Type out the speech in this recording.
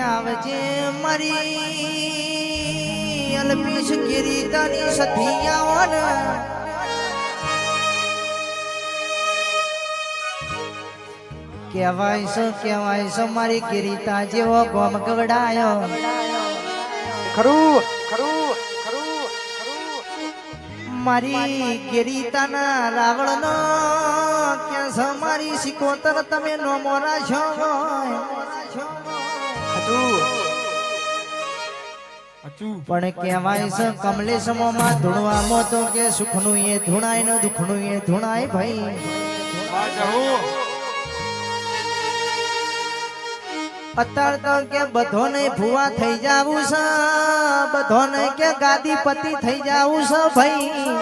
આવજે મારી અલ્પીશ કિરીટાની સધિયાઓન કહેવાય છે મારી કિરીટા જેવો ગોમ ગવડાયો ખરું મારી કિરીટાના રાવણનો કે મારી સિકોતર તમે નો મોરા છો પણ કહેવાય છે કમલેશ મોમાં ધૂણવામાં તો કે સુખનું એ ધૂણાય ને દુખનું એ ધૂણાય ભાઈ અત્યારે તો કે બધોને ભૂવા થઈ જાવું છે બધોને કે ગાદીપતિ થઈ જાવું છે ભાઈ